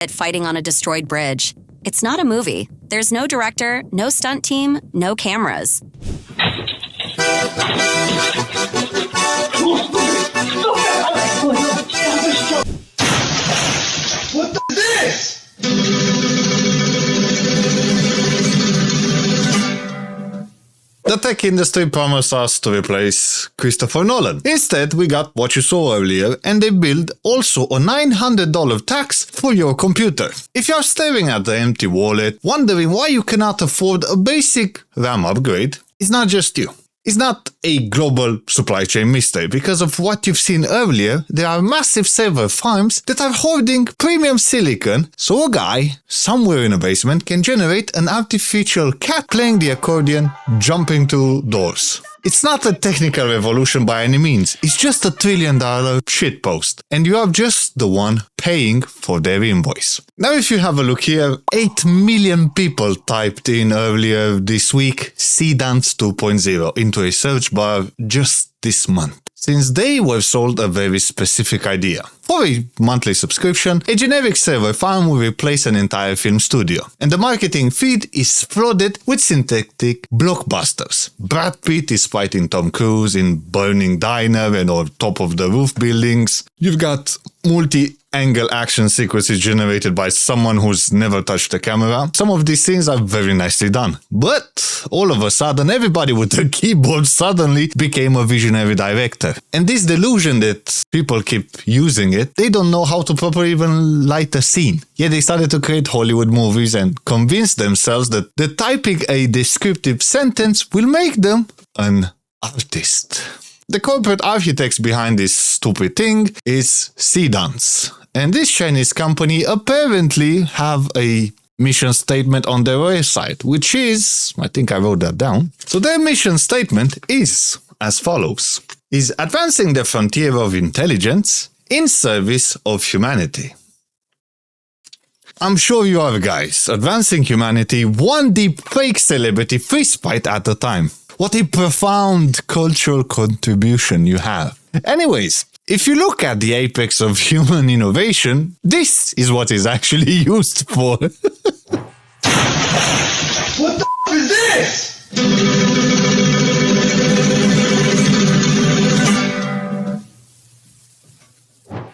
at fighting on a destroyed bridge. It's not a movie. There's no director, no stunt team, no cameras. What the is this? The tech industry promised us to replace Christopher Nolan. Instead, we got what you saw earlier, and they built also a $900 tax for your computer. If you're staring at the empty wallet, wondering why you cannot afford a basic RAM upgrade, it's not just you. It's not a global supply chain mystery. Because of what you've seen earlier, there are massive server farms that are hoarding premium silicon, so a guy somewhere in a basement can generate an artificial cat playing the accordion, jumping through doors. It's not a technical revolution by any means, it's just a $1 trillion shitpost, and you are just the one paying for their invoice. Now if you have a look here, 8 million people typed in earlier this week Seedance 2.0 into a search bar just this month, since they were sold a very specific idea. For a monthly subscription, a generic server farm will replace an entire film studio, and the marketing feed is flooded with synthetic blockbusters. Brad Pitt is fighting Tom Cruise in burning diner and on top of the roof buildings. You've got multi-angle action sequences generated by someone who's never touched a camera. Some of these scenes are very nicely done. But all of a sudden, everybody with a keyboard suddenly became a visionary director. And this delusion that people keep using it, they don't know how to properly even light a scene. Yet they started to create Hollywood movies and convince themselves that the typing a descriptive sentence will make them an artist. The corporate architects behind this stupid thing is Seedance. And this Chinese company apparently have a mission statement on their website, which is, I think I wrote that down. So their mission statement is as follows: is advancing the frontier of intelligence in service of humanity. I'm sure you are, guys, advancing humanity one deep fake celebrity fist fight at a time. What a profound cultural contribution you have. Anyways, if you look at the apex of human innovation, this is what is actually used for. What the is this?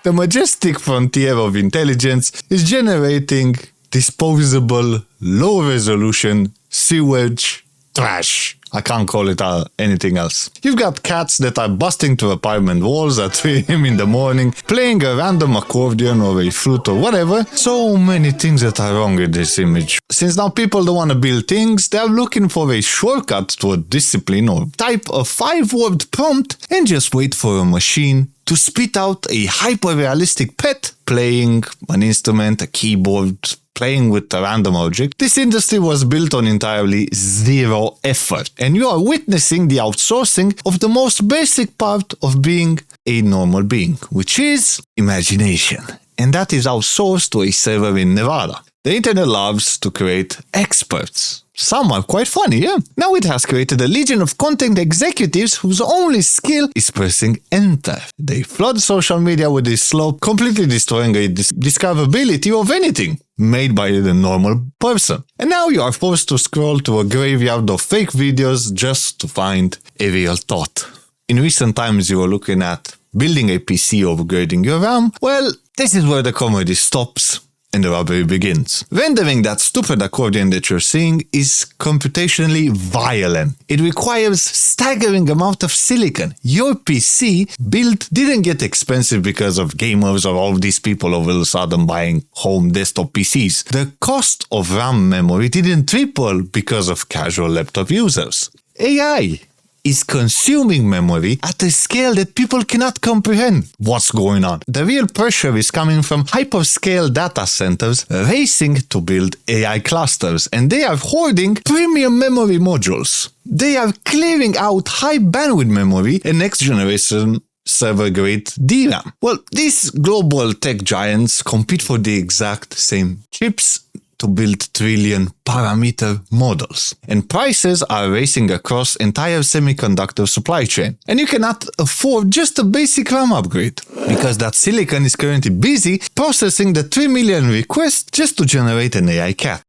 The majestic frontier of intelligence is generating disposable, low-resolution sewage trash. I can't call it anything else. You've got cats that are busting through apartment walls at 3 AM in the morning, playing a random accordion or a flute or whatever. So many things that are wrong with this image. Since now people don't want to build things, they're looking for a shortcut to a discipline or type a 5-word prompt and just wait for a machine to spit out a hyper-realistic pet playing an instrument, a keyboard, playing with a random object. This industry was built on entirely zero effort, and you are witnessing the outsourcing of the most basic part of being a normal being, which is imagination. And that is outsourced to a server in Nevada. The internet loves to create experts. Some are quite funny, yeah? Now it has created a legion of content executives whose only skill is pressing enter. They flood social media with this slop, completely destroying a discoverability of anything made by the normal person. And now you are forced to scroll to a graveyard of fake videos just to find a real thought. In recent times you were looking at building a PC or upgrading your RAM. Well, this is where the comedy stops and the robbery begins. Rendering that stupid accordion that you're seeing is computationally violent. It requires staggering amount of silicon. Your PC build didn't get expensive because of gamers or all these people all of a sudden buying home desktop PCs. The cost of RAM memory didn't triple because of casual laptop users. AI is consuming memory at a scale that people cannot comprehend. What's going on? The real pressure is coming from hyperscale data centers racing to build AI clusters, and they are hoarding premium memory modules. They are clearing out high bandwidth memory and next generation server-grade DRAM. Well, these global tech giants compete for the exact same chips to build trillion parameter models. And prices are racing across entire semiconductor supply chain. And you cannot afford just a basic RAM upgrade, because that silicon is currently busy processing the 3 million requests just to generate an AI cat.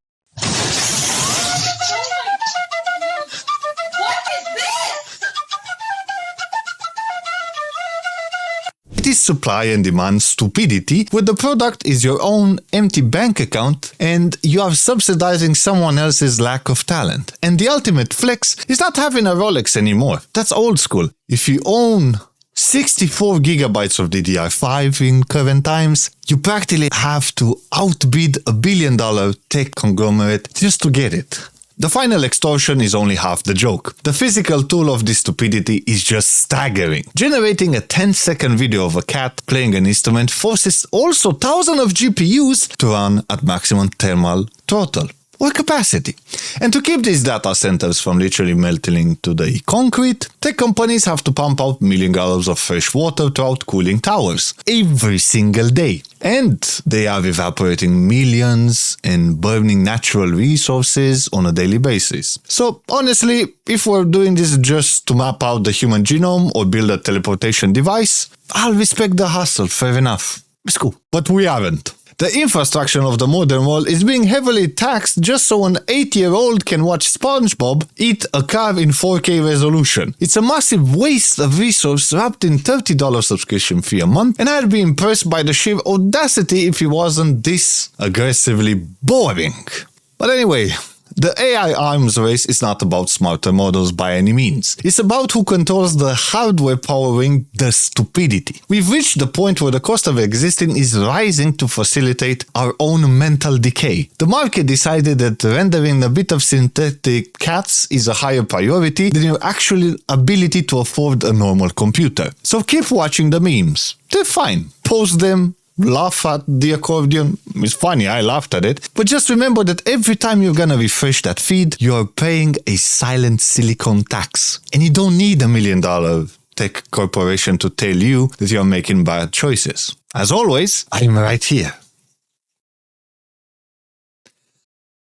It is supply and demand stupidity, where the product is your own empty bank account and you are subsidizing someone else's lack of talent. And the ultimate flex is not having a Rolex anymore. That's old school. If you own 64 gigabytes of DDR5 in current times, you practically have to outbid $1 billion tech conglomerate just to get it. The final extortion is only half the joke. The physical tool of this stupidity is just staggering. Generating a 10-second video of a cat playing an instrument forces also thousands of GPUs to run at maximum thermal throttle or capacity. And to keep these data centers from literally melting to the concrete, tech companies have to pump out million gallons of fresh water throughout cooling towers every single day. And they are evaporating millions and burning natural resources on a daily basis. So honestly, if we're doing this just to map out the human genome or build a teleportation device, I'll respect the hustle, fair enough. It's cool. But we aren't. The infrastructure of the modern world is being heavily taxed just so an 8-year-old can watch SpongeBob eat a crab in 4K resolution. It's a massive waste of resource wrapped in $30 subscription fee a month, and I'd be impressed by the sheer audacity if it wasn't this aggressively boring. But anyway, the AI arms race is not about smarter models by any means. It's about who controls the hardware powering the stupidity. We've reached the point where the cost of existing is rising to facilitate our own mental decay. The market decided that rendering a bit of synthetic cats is a higher priority than your actual ability to afford a normal computer. So keep watching the memes. They're fine. Post them. Laugh at the accordion. It's funny, I laughed at it. But just remember that every time you're gonna refresh that feed, you're paying a silent silicon tax. And you don't need $1 million tech corporation to tell you that you're making bad choices. As always, I'm right here.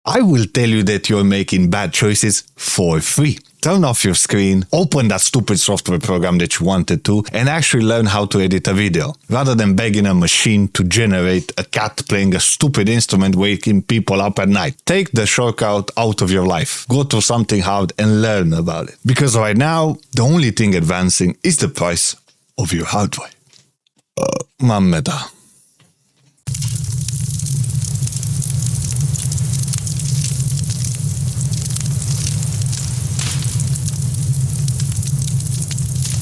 I will tell you that you're making bad choices for free. Turn off your screen, open that stupid software program that you wanted to, and actually learn how to edit a video, rather than begging a machine to generate a cat playing a stupid instrument waking people up at night. Take the shortcut out of your life. Go to something hard and learn about it. Because right now, the only thing advancing is the price of your hardware. Mameda.